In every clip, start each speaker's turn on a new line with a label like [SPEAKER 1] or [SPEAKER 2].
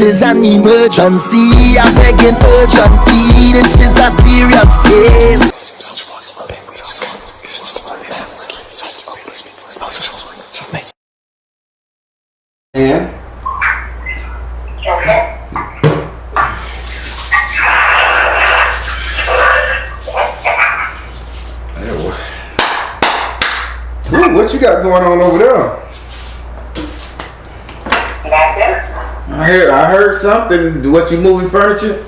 [SPEAKER 1] is an emergency. I'm begging urgently. This is a serious case.
[SPEAKER 2] And what you got going on over there? I heard something. What, you moving furniture?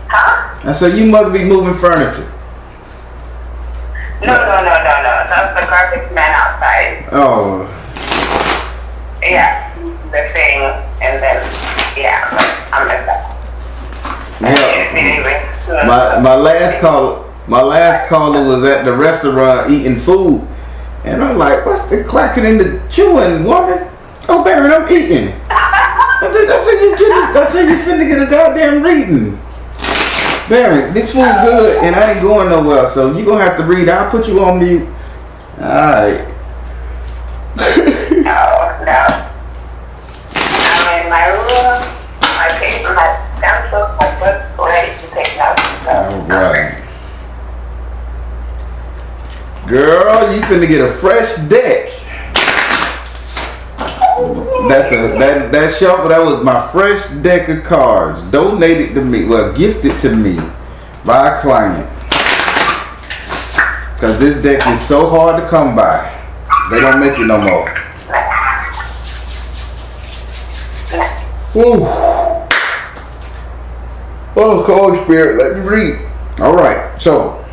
[SPEAKER 3] Huh?
[SPEAKER 2] I said you must be moving furniture.
[SPEAKER 3] No. That's the garbage man outside.
[SPEAKER 2] Oh.
[SPEAKER 3] Yeah, the thing, and then I'm like that.
[SPEAKER 2] Yeah. My last caller was at the restaurant eating food, and I'm like, "What's the clacking and the chewing, woman?" "Oh, Baron, I'm eating." I said you finna get a goddamn reading. Baron, this food's good, and I ain't going nowhere, so you gonna have to read. I'll put you on mute. All right.
[SPEAKER 3] No. I'm in my room. My paper, my pencil, my book, ready to take notes.
[SPEAKER 2] All right. Girl, you finna get a fresh deck. That shelf, that was my fresh deck of cards. Donated to me, well, gifted to me by a client. Cause this deck is so hard to come by. They don't make it no more. Woo. Oh, Holy Spirit, let me read. All right, so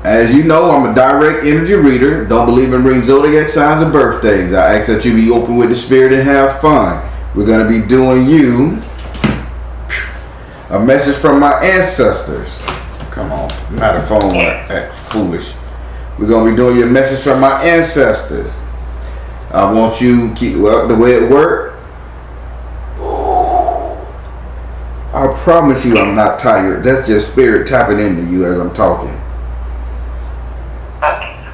[SPEAKER 2] as you know, I'm a direct energy reader. Don't believe in reading zodiac signs or birthdays. I ask that you be open with the spirit and have fun. We're going to be doing you a message from my ancestors. Come on, I'm not a phone like that. Foolish. We're going to be doing you a message from my ancestors. I want you to keep, well, the way it worked. I promise you I'm not tired. That's just spirit tapping into you as I'm talking.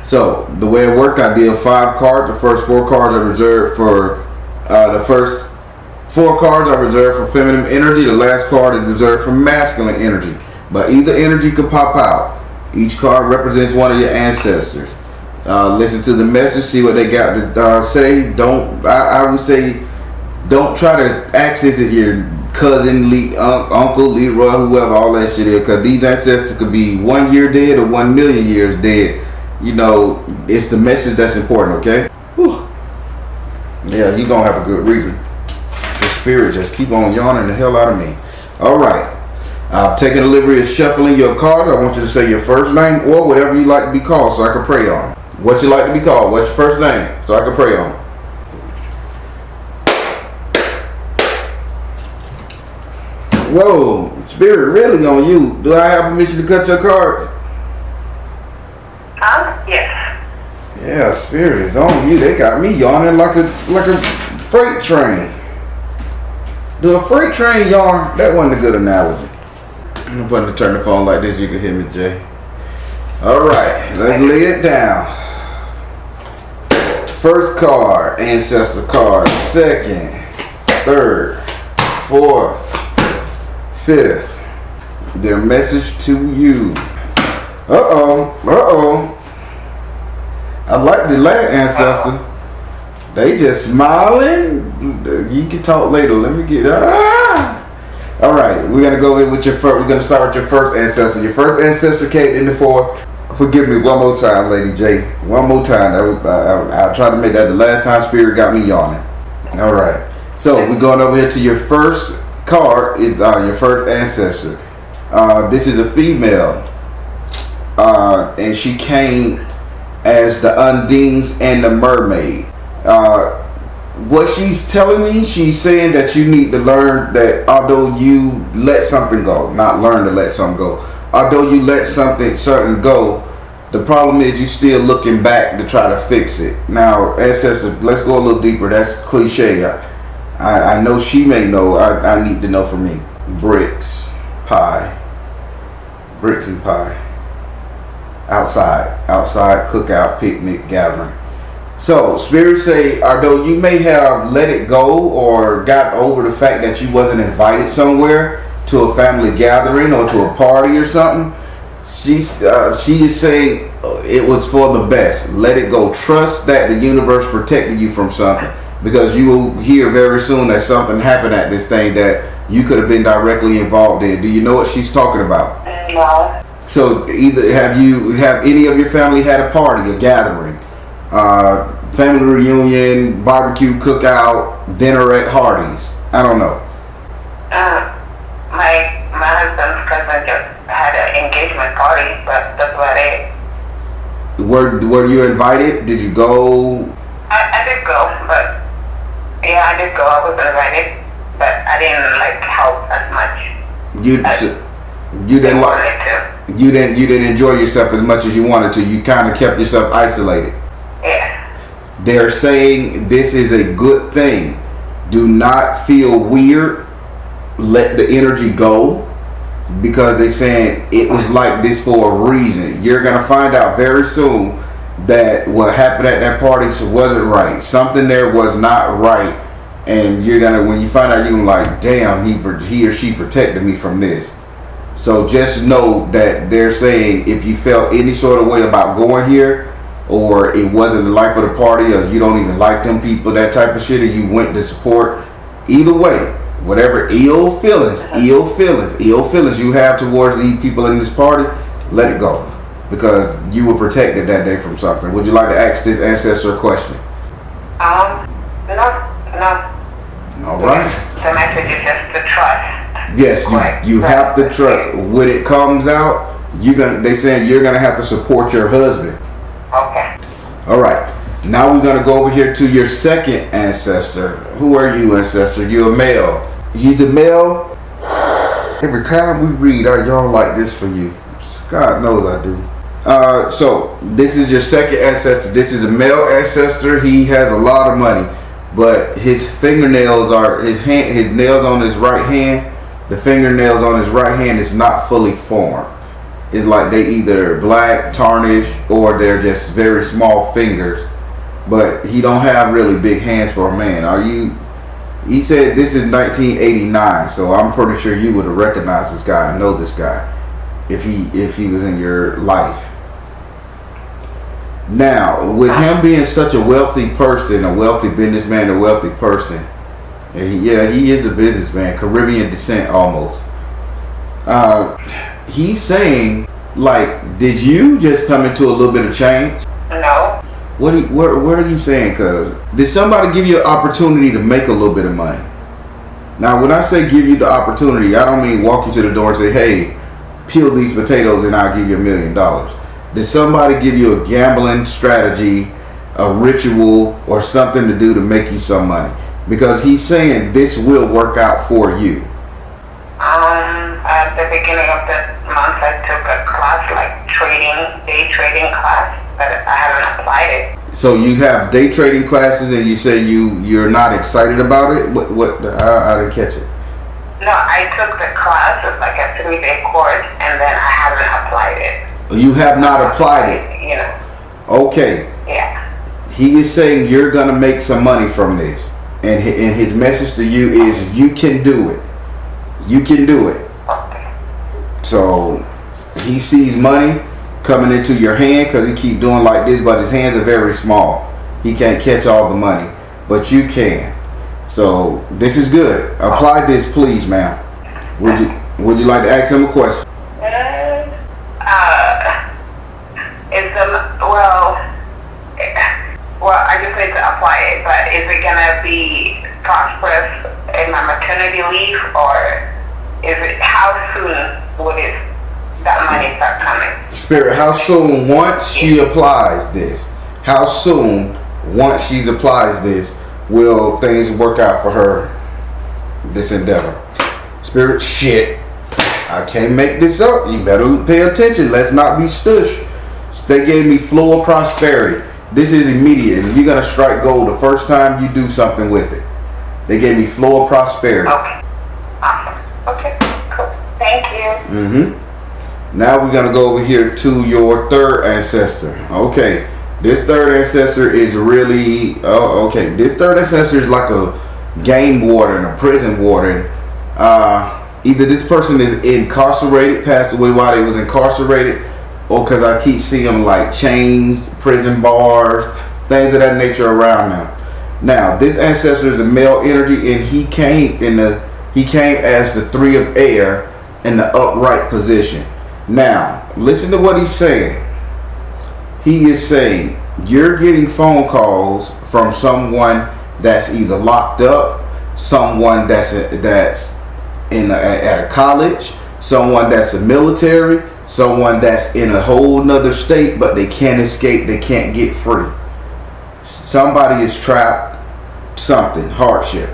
[SPEAKER 2] So the way it worked, I deal 5 cards. The first 4 cards are reserved for the first 4 cards are reserved for feminine energy. The last card is reserved for masculine energy. But either energy could pop out. Each card represents one of your ancestors. Listen to the message, see what they got to say. I would say, don't try to access it your cousin, uncle, Leroy, whoever, all that shit is, because these ancestors could be 1 year dead or 1 million years dead. You know, it's the message that's important, okay? Whew. Yeah, you gonna have a good reading. The spirit just keep on yawning the hell out of me. All right. I've taken the liberty of shuffling your cards. I want you to say your first name or whatever you like to be called so I can pray on. What you like to be called? What's your first name so I can pray on? Whoa, spirit really on you. Do I have permission to cut your cards?
[SPEAKER 3] Yes.
[SPEAKER 2] Yeah, spirit is on you. They got me yawning like a freight train. Do a freight train yawn? That wasn't a good analogy. I'm going to turn the phone like this. You can hear me, Jay. All right, let's lay it down. First card, ancestor card. Second, third, fourth, fifth. Their message to you. Uh-oh. I like the last ancestor. They just smiling. You can talk later. Let me get All right, we're gonna go in with your first. We're gonna start with your first ancestor. Your first ancestor came in the 4. Forgive me one more time, Lady J. One more time. I'll try to make that the last time spirit got me yawning. All right. So we're going over here to your first card. Is your first ancestor. This is a female, and she came as the Undines and the Mermaid. What she's telling me, she's saying that you need to learn that although you let something go, not learn to let something go, although you let something certain go, the problem is you still looking back to try to fix it. Now, ancestor, let's go a little deeper. That's cliche. I know she may know. I need to know for me. Bricks and pie. Outside cookout, picnic, gathering. So spirits say, although you may have let it go or got over the fact that you wasn't invited somewhere to a family gathering or to a party or something, she is saying it was for the best. Let it go. Trust that the universe protected you from something, because you will hear very soon that something happened at this thing that you could have been directly involved in. Do you know what she's talking about?
[SPEAKER 3] No.
[SPEAKER 2] So either have any of your family had a party, a gathering, family reunion, barbecue, cookout, dinner at Hardee's? I don't know.
[SPEAKER 3] My husband's cousin just had an engagement party, but that's about it.
[SPEAKER 2] Were you invited? Did you go?
[SPEAKER 3] I did go, but yeah, I did go. I was invited, but I didn't like help as much. You
[SPEAKER 2] didn't
[SPEAKER 3] wanted to.
[SPEAKER 2] You didn't enjoy yourself as much as you wanted to. You kind of kept yourself isolated.
[SPEAKER 3] Yeah.
[SPEAKER 2] They're saying this is a good thing. Do not feel weird. Let the energy go, because they're saying it was like this for a reason. You're gonna find out very soon that what happened at that party wasn't right. Something there was not right, and when you find out, you're gonna like, damn, he or she protected me from this. So just know that they're saying if you felt any sort of way about going here, or it wasn't the life of the party, or you don't even like them people, that type of shit, and you went to support, either way, whatever ill feelings you have towards these people in this party, let it go, because you were protected that day from something. Would you like to ask this ancestor a question?
[SPEAKER 3] No.
[SPEAKER 2] All right.
[SPEAKER 3] The message is just to trust.
[SPEAKER 2] Yes, you have to trust. When it comes out, they saying you're gonna have to support your husband.
[SPEAKER 3] Okay.
[SPEAKER 2] All right. Now we're gonna go over here to your second ancestor. Who are you, ancestor? You're a male. He's a male. Every time we read, I yawn like this for you. God knows I do. So this is your second ancestor. This is a male ancestor. He has a lot of money, but his fingernails are his nails on his right hand. The fingernails on his right hand is not fully formed. It's like they either black, tarnished, or they're just very small fingers. But he don't have really big hands for a man. He said this is 1989, so I'm pretty sure you would have recognized this guy and know this guy if he was in your life. Now, with him being such a wealthy person, a wealthy businessman, a wealthy person, and he is a businessman, Caribbean descent almost. He's saying, like, did you just come into a little bit of change?
[SPEAKER 3] No.
[SPEAKER 2] What are you saying? Cause did somebody give you an opportunity to make a little bit of money? Now, when I say give you the opportunity, I don't mean walk you to the door and say, hey, peel these potatoes and I'll give you $1 million. Did somebody give you a gambling strategy, a ritual, or something to do to make you some money? Because he's saying this will work out for you.
[SPEAKER 3] At the beginning of the month, I took a class, like day trading class, but I haven't applied it.
[SPEAKER 2] So you have day trading classes, and you say you're not excited about it? What? I didn't catch it.
[SPEAKER 3] No, I took the class. It's like a 3-day course, and then I haven't applied it.
[SPEAKER 2] You have not applied it?
[SPEAKER 3] You know.
[SPEAKER 2] Okay.
[SPEAKER 3] Yeah.
[SPEAKER 2] He is saying you're gonna make some money from this, and his message to you is you can do it. You can do it.
[SPEAKER 3] Okay.
[SPEAKER 2] So he sees money coming into your hand because he keep doing like this, but his hands are very small. He can't catch all the money, but you can. So this is good. Apply this, please, ma'am. Would you like to ask him a question?
[SPEAKER 3] Well, I just need to apply it, but is it gonna be prosperous in my maternity leave, or how soon would that money start coming?
[SPEAKER 2] Spirit, how soon once she applies this? How soon once she applies this will things work out for her? This endeavor. Spirit, shit. I can't make this up. You better pay attention. Let's not be stush. They gave me flow of prosperity. This is immediate. If you're gonna strike gold the first time you do something with it. They gave me flow of prosperity.
[SPEAKER 3] Okay. Awesome. Okay. Cool. Thank you.
[SPEAKER 2] Now we're gonna go over here to your third ancestor. Okay. This third ancestor is really okay. This third ancestor is like a game warden, a prison warden. Either this person is incarcerated, passed away while they was incarcerated, or because I keep seeing them like chains, prison bars, things of that nature around them. Now, this ancestor is a male energy, and he came as the 3 of air in the upright position. Now, listen to what he's saying. He is saying you're getting phone calls from someone that's either locked up, someone that's at a college, someone that's a military, someone that's in a whole nother state, but they can't escape, they can't get free. Somebody is trapped, something, hardship.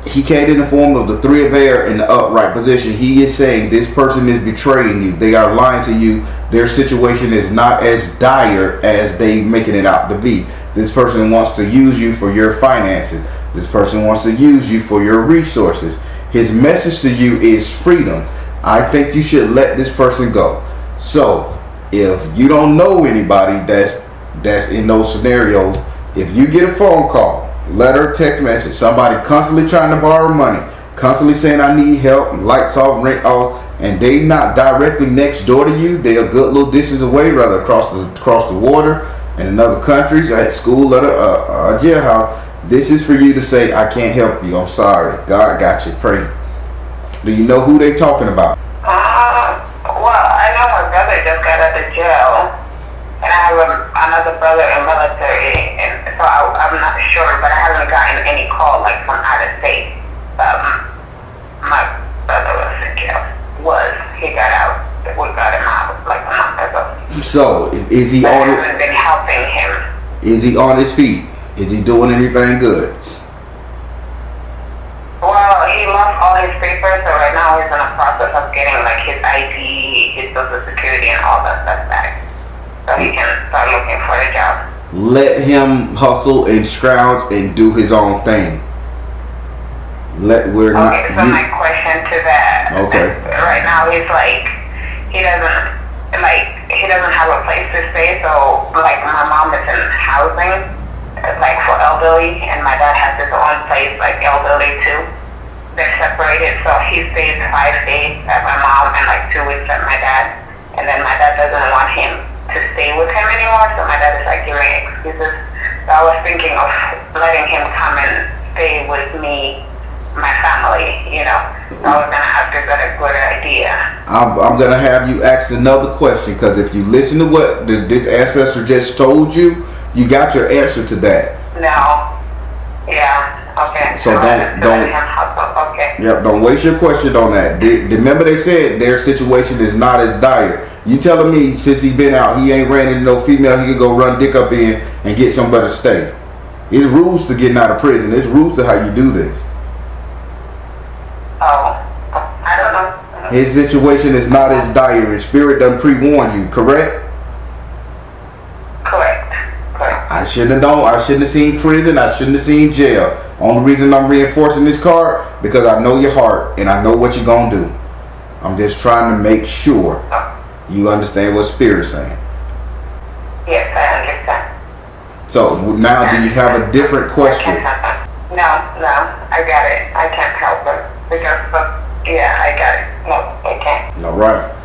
[SPEAKER 2] He came in the form of the 3 of air in the upright position. He is saying this person is betraying you. They are lying to you. Their situation is not as dire as they making it out to be. This person wants to use you for your finances. This person wants to use you for your resources. His message to you is freedom. I think you should let this person go. So if you don't know anybody that's in those scenarios, if you get a phone call, letter, text message, somebody constantly trying to borrow money, constantly saying I need help, lights off, rent off, and they not directly next door to you, they're a good little distance away, rather across the water in another countries, at school, at a jailhouse. This is for you to say, I can't help you, I'm sorry, God got you, pray. Do you know who they talking about?
[SPEAKER 3] Well, I know my brother just got out of jail, and I have another brother in military, and so I'm not sure, but I haven't gotten any call like from out of state. My brother was in jail. He got out. We got him out like a month ago.
[SPEAKER 2] So is he on it?
[SPEAKER 3] I haven't been helping him.
[SPEAKER 2] Is he on his feet? Is he doing anything good?
[SPEAKER 3] Well, he lost all his papers, so right now he's in the process of getting like his ID, his social security, and all that stuff back, so he can start looking for a job.
[SPEAKER 2] Let him hustle and scrounge and do his own thing. My
[SPEAKER 3] question to that.
[SPEAKER 2] Okay.
[SPEAKER 3] Right now he's like, he doesn't have a place to stay, so like my mom is in housing, like for elderly, and my dad has his own place, like elderly too. They're separated, so he stays 5 days at my mom and like 2 weeks at my dad, and then my dad doesn't want him to stay with him anymore, so my dad is like giving excuses. So I was thinking of letting him come and stay with me, my family, you know. So I was gonna ask, is that a good idea?
[SPEAKER 2] I'm gonna have you ask another question, because if you listen to what this ancestor just told you, you got your answer to that.
[SPEAKER 3] No. Yeah. Okay.
[SPEAKER 2] So don't.
[SPEAKER 3] Okay.
[SPEAKER 2] Yep. Don't waste your question on that. Remember they said their situation is not as dire. You telling me since he been out, he ain't ran into no female he could go run dick up in and get somebody to stay? There's rules to getting out of prison. There's rules to how you do this.
[SPEAKER 3] Oh, I don't know.
[SPEAKER 2] His situation is not as dire, and spirit done pre-warned you, correct?
[SPEAKER 3] Correct.
[SPEAKER 2] I shouldn't have known. I shouldn't have seen prison. I shouldn't have seen jail. Only reason I'm reinforcing this card, because I know your heart and I know what you're gonna do. I'm just trying to make sure you understand what spirit's saying.
[SPEAKER 3] Yes, I understand.
[SPEAKER 2] So now, do you have a different question?
[SPEAKER 3] No, I got it. I can't help it. Because, I got it. No, I can't.
[SPEAKER 2] All right.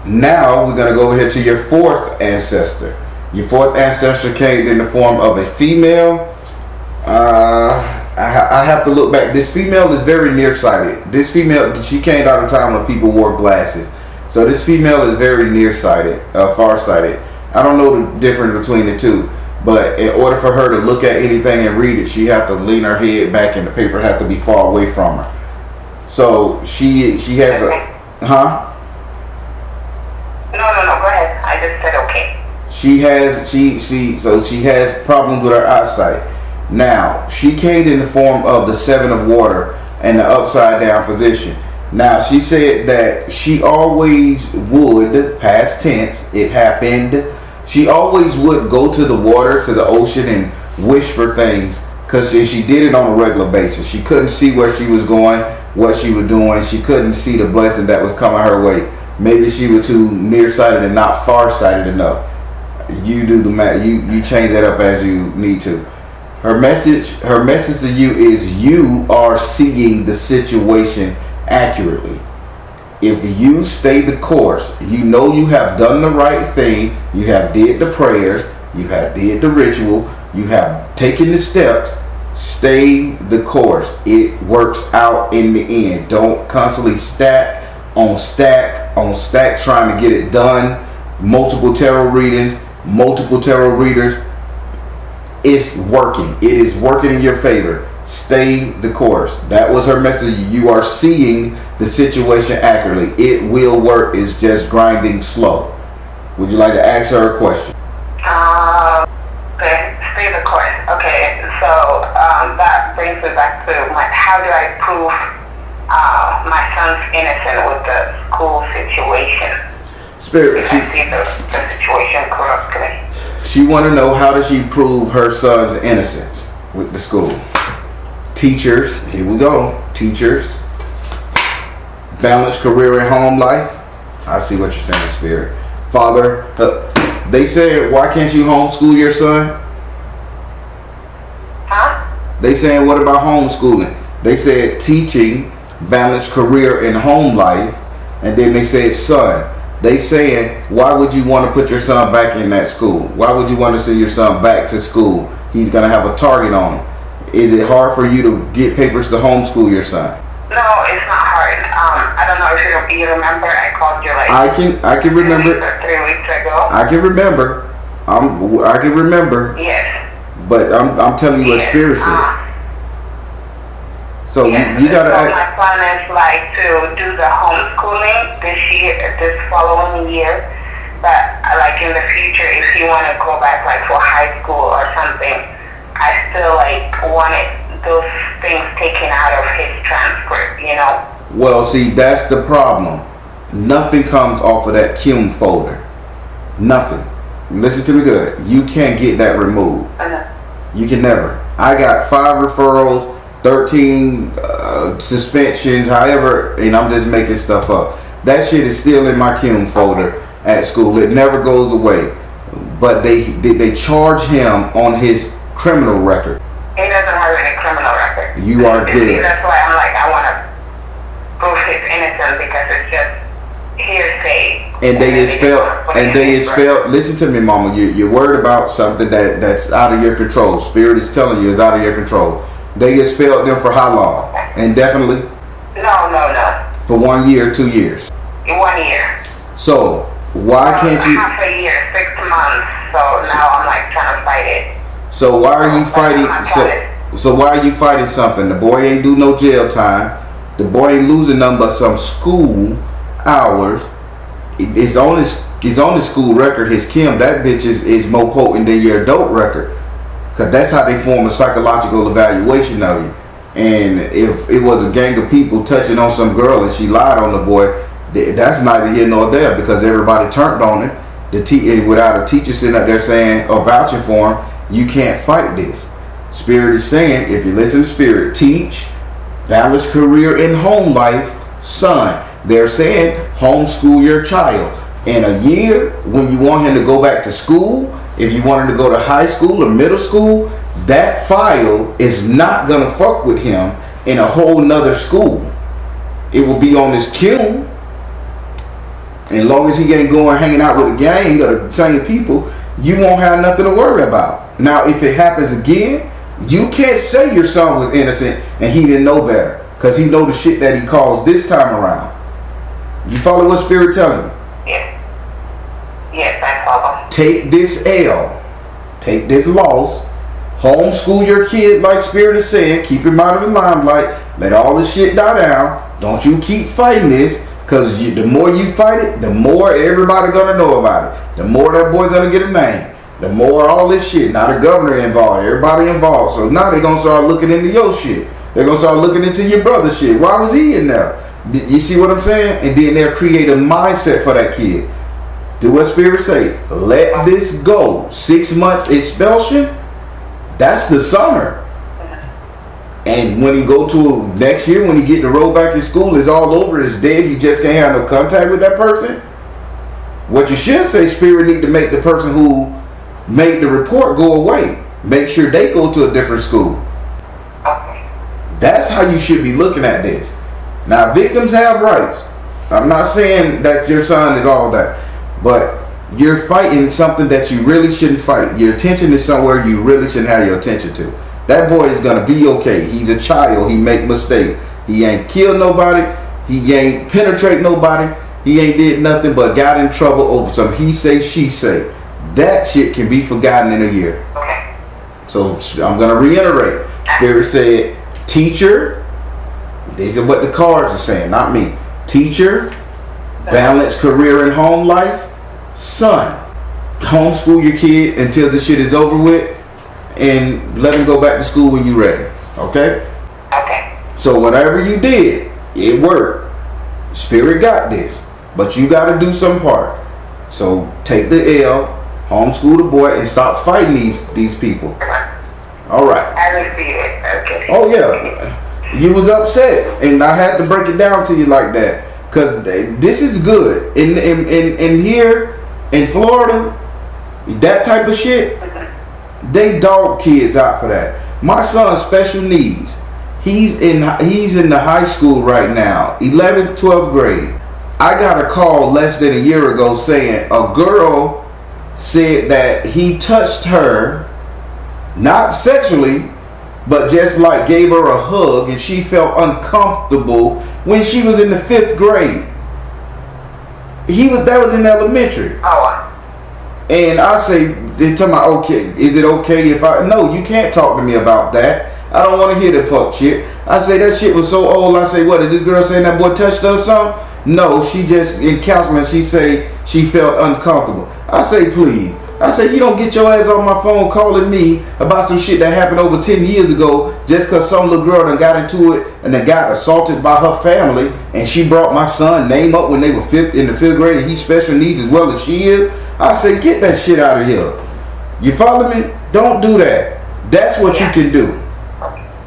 [SPEAKER 2] Now we're gonna go over here to your 4th ancestor. Your 4th ancestor came in the form of a female. I have to look back. This female is very nearsighted. This female, she came out of time when people wore glasses. So this female is very nearsighted, farsighted. I don't know the difference between the two. But in order for her to look at anything and read it, she had to lean her head back and the paper had to be far away from her. So she has a, huh?
[SPEAKER 3] No, go ahead. I just said okay.
[SPEAKER 2] She has problems with her eyesight. Now, she came in the form of the 7 of water and the upside down position. Now, she said that she always would, past tense, it happened, she always would go to the water, to the ocean, and wish for things, because she did it on a regular basis. She couldn't see where she was going, what she was doing. She couldn't see the blessing that was coming her way. Maybe she was too nearsighted and not farsighted enough. You do the math. You change that up as you need to. Her message to you is you are seeing the situation accurately. If you stay the course, you know you have done the right thing. You have did the prayers. You have did the ritual. You have taken the steps. Stay the course. It works out in the end. Don't constantly stack on stack on stack trying to get it done. Multiple tarot readings, multiple tarot readers. It's working. It is working in your favor. Stay the course. That was her message. You are seeing the situation accurately. It will work. It's just grinding slow. Would you like to ask her a question?
[SPEAKER 3] Okay. Stay the course. Okay. So that brings me back to how do I prove my son's innocent with the school situation?
[SPEAKER 2] Spirit.
[SPEAKER 3] If I see the situation correctly.
[SPEAKER 2] She want to know, how does she prove her son's innocence with the school? Teachers, here we go. Teachers, balanced career and home life. I see what you're saying, Spirit. Father, they said, why can't you homeschool your son?
[SPEAKER 3] Huh?
[SPEAKER 2] They saying, what about homeschooling? They said teaching, balanced career and home life, and then they said son. They saying, why would you want to put your son back in that school? Why would you want to send your son back to school? He's going to have a target on him. Is it hard for you to get papers to homeschool your son?
[SPEAKER 3] No, it's not hard. I don't know if you remember. I called you like
[SPEAKER 2] I can remember.
[SPEAKER 3] 3 weeks ago.
[SPEAKER 2] I can remember. I can remember.
[SPEAKER 3] Yes.
[SPEAKER 2] But I'm telling you what Spirit said. So
[SPEAKER 3] yes,
[SPEAKER 2] you gotta.
[SPEAKER 3] So my plan is like to do the homeschooling this following year. But like in the future, if you want to go back like for high school or something, I still like wanted those things taken out of his transcript, you know.
[SPEAKER 2] Well, see, that's the problem. Nothing comes off of that Kim folder. Nothing. Listen to me good. You can't get that removed. You can never. I got 5 referrals, 13 suspensions, however, and I'm just making stuff up. That shit is still in my Kim folder at school. It never goes away. But they charge him on his criminal record.
[SPEAKER 3] He doesn't have any criminal record.
[SPEAKER 2] You are good.
[SPEAKER 3] That's why I'm like, I want to prove his innocence because it's just hearsay.
[SPEAKER 2] And they expelled. Listen to me, Mama. You're worried about something that's out of your control. Spirit is telling you it's out of your control. They expelled them for how long? Indefinitely?
[SPEAKER 3] No.
[SPEAKER 2] For 1 year, 2 years?
[SPEAKER 3] 1 year.
[SPEAKER 2] So why can't you?
[SPEAKER 3] Half a year, 6 months. So now I'm like trying to fight it.
[SPEAKER 2] So why are you fighting? So why are you fighting something? The boy ain't do no jail time. The boy ain't losing nothing but some school hours. It's on his school record. His Kim, that bitch is more potent than your adult record. Cause that's how they form a psychological evaluation of you. And if it was a gang of people touching on some girl and she lied on the boy, that's neither here nor there because everybody turned on it. Without a teacher sitting up there saying or vouching for him, you can't fight this. Spirit is saying, if you listen to Spirit, teach, balance career and home life, son. They're saying homeschool your child. In a year, when you want him to go back to school, if you want him to go to high school or middle school, that file is not gonna fuck with him in a whole nother school. It will be on his Kim. And as long as he ain't going hanging out with a gang of the same people, you won't have nothing to worry about. Now, if it happens again, you can't say your son was innocent and he didn't know better, because he know the shit that he caused this time around. You follow what Spirit telling you?
[SPEAKER 3] Yes, I follow.
[SPEAKER 2] Take this L. Take this loss. Homeschool your kid like Spirit is saying. Keep him out of the limelight. Let all this shit die down. Don't you keep fighting this, because the more you fight it, the more everybody gonna know about it. The more that boy gonna get a name. The more all this shit. Now the governor involved. Everybody involved. So now they gonna start looking into your shit. They're gonna start looking into your brother's shit. Why was he in there? You see what I'm saying? And then they'll create a mindset for that kid. Do what Spirit say. Let this go. 6 months expulsion. That's the summer. And when he go to next year, when he get to roll back in school, it's all over. It's dead. He just can't have no contact with that person. What you should say, Spirit need to make the person who make the report go away. Make sure they go to a different school.
[SPEAKER 3] Okay.
[SPEAKER 2] That's how you should be looking at this. Now, victims have rights. I'm not saying that your son is all that, but you're fighting something that you really shouldn't fight. Your attention is somewhere you really shouldn't have your attention to. That boy is gonna be okay. He's a child. He make mistakes. He ain't killed nobody. He ain't penetrate nobody. He ain't did nothing but got in trouble over some he say, she say. That shit can be forgotten in a year.
[SPEAKER 3] Okay.
[SPEAKER 2] So I'm gonna reiterate. Spirit said, teacher. These are what the cards are saying, not me. Teacher, balance career and home life. Son, homeschool your kid until the shit is over with, and let him go back to school when you're ready. Okay?
[SPEAKER 3] Okay.
[SPEAKER 2] So whatever you did, it worked. Spirit got this, but you got to do some part. So take the L, homeschool the boy, and stop fighting these people. All right.
[SPEAKER 3] I receive it. Okay.
[SPEAKER 2] Oh yeah. You was upset, and I had to break it down to you like that, because this is good. In here in Florida, that type of shit, they dog kids out for that. My son's special needs. He's in the high school right now, 11th, 12th grade. I got a call less than a year ago saying a girl said that he touched her, not sexually, but just like gave her a hug, and she felt uncomfortable when she was in the 5th grade. That was in elementary.
[SPEAKER 3] Oh.
[SPEAKER 2] And I say, they're talking about, okay, is it okay if no, you can't talk to me about that. I don't want to hear the fuck shit. I say, that shit was so old. I say, what, did this girl saying that boy touched her or something? No, she just, in counseling, she say she felt uncomfortable. I say, please. I say, you don't get your ass on my phone calling me about some shit that happened over 10 years ago just because some little girl done got into it and then got assaulted by her family, and she brought my son name up when they were in the 5th grade, and he's special needs as well as she is. I say, get that shit out of here. You follow me? Don't do that. That's what you can do.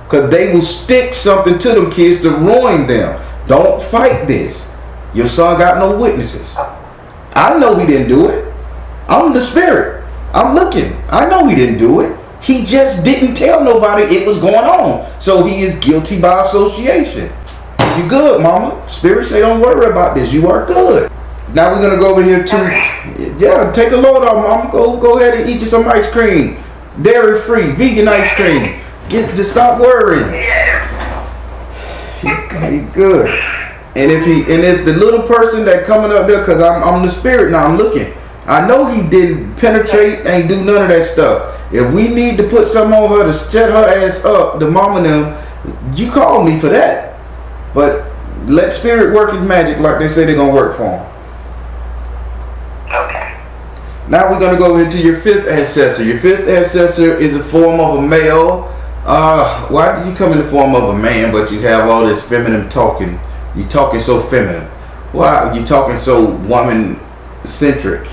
[SPEAKER 2] Because they will stick something to them kids to ruin them. Don't fight this. Your son got no witnesses. I know he didn't do it. I'm the spirit. I'm looking. I know he didn't do it. He just didn't tell nobody it was going on. So he is guilty by association. You good, mama? Spirit say don't worry about this. You are good. Now we're going to go over here to, yeah, take a load off, mama. Go ahead and eat you some ice cream. Dairy free, vegan ice cream. Just stop worrying. He good. And if the little person that coming up there, because I'm the spirit now, I'm looking. I know he didn't penetrate, ain't do none of that stuff. If we need to put something on her to shut her ass up, the mama and them, you call me for that. But let spirit work his magic like they say they're going to work for him.
[SPEAKER 3] Okay.
[SPEAKER 2] Now we're going to go into your 5th ancestor. Your 5th ancestor is a form of a male. Why did you come in the form of a man, but you have all this feminine talking? You talking so feminine. Why you talking so woman-centric?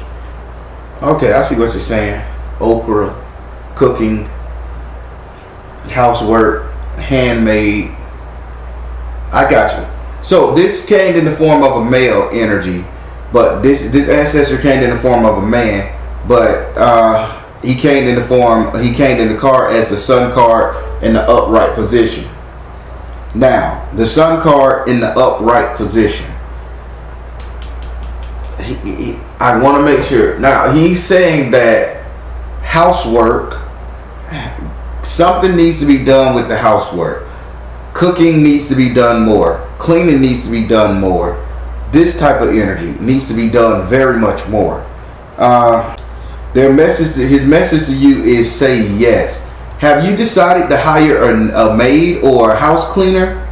[SPEAKER 2] Okay, I see what you're saying. Okra, cooking, housework, handmade. I got you. So this came in the form of a male energy, but this ancestor came in the form of a man, but he came in the card as the sun card in the upright position. Now, the sun card in the upright position. I want to make sure. Now, he's saying that housework, something needs to be done with the housework. Cooking needs to be done more. Cleaning needs to be done more. This type of energy needs to be done very much more. His message to you is say yes. Have you decided to hire a maid or a house cleaner?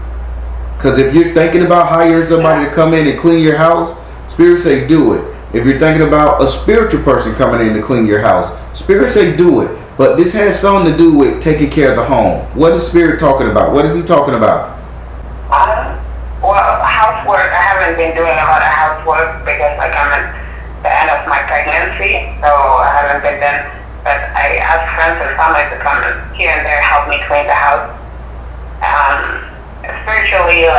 [SPEAKER 2] Because if you're thinking about hiring somebody to come in and clean your house, Spirit say do it. If you're thinking about a spiritual person coming in to clean your house, Spirit say do it. But this has something to do with taking care of the home. What is Spirit talking about? What is he talking about?
[SPEAKER 3] Well, housework, I haven't been doing a lot of housework because I'm at the end of my pregnancy, so I haven't been done. But I ask friends and family to come here and there help me clean the house. Spiritually,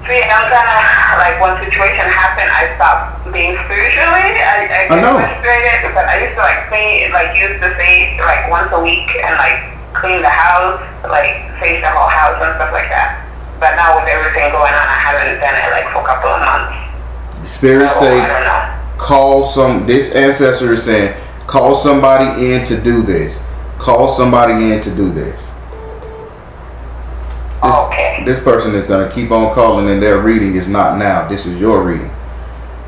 [SPEAKER 3] I'm kind of like when situation happened, I stopped being spiritually. I get frustrated, but I used to like say, like used to say like once a week and like clean the house, like sage the whole house and stuff like that. But now with everything going on, I haven't done it like for a couple of months.
[SPEAKER 2] Spirits say, this ancestor is saying, call somebody in to do this. Call somebody in to do this. This person is going to keep on calling, and their reading is not now. This is your reading.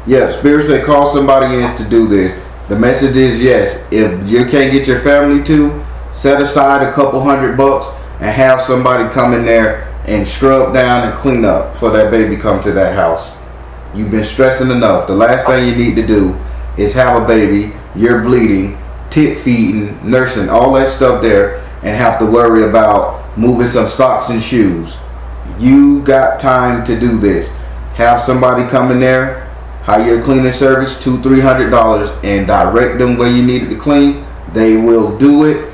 [SPEAKER 2] Yeah, Spirit say call somebody in to do this. The message is yes. If you can't get your family to, set aside a couple $100 and have somebody come in there and scrub down and clean up for that baby come to that house. You've been stressing enough. The last thing you need to do is have a baby, you're bleeding, tip feeding, nursing, all that stuff there, and have to worry about moving some socks and shoes. You got time to do this. Have somebody come in there, hire a cleaning service, $200-300, and direct them where you need it to clean. They will do it.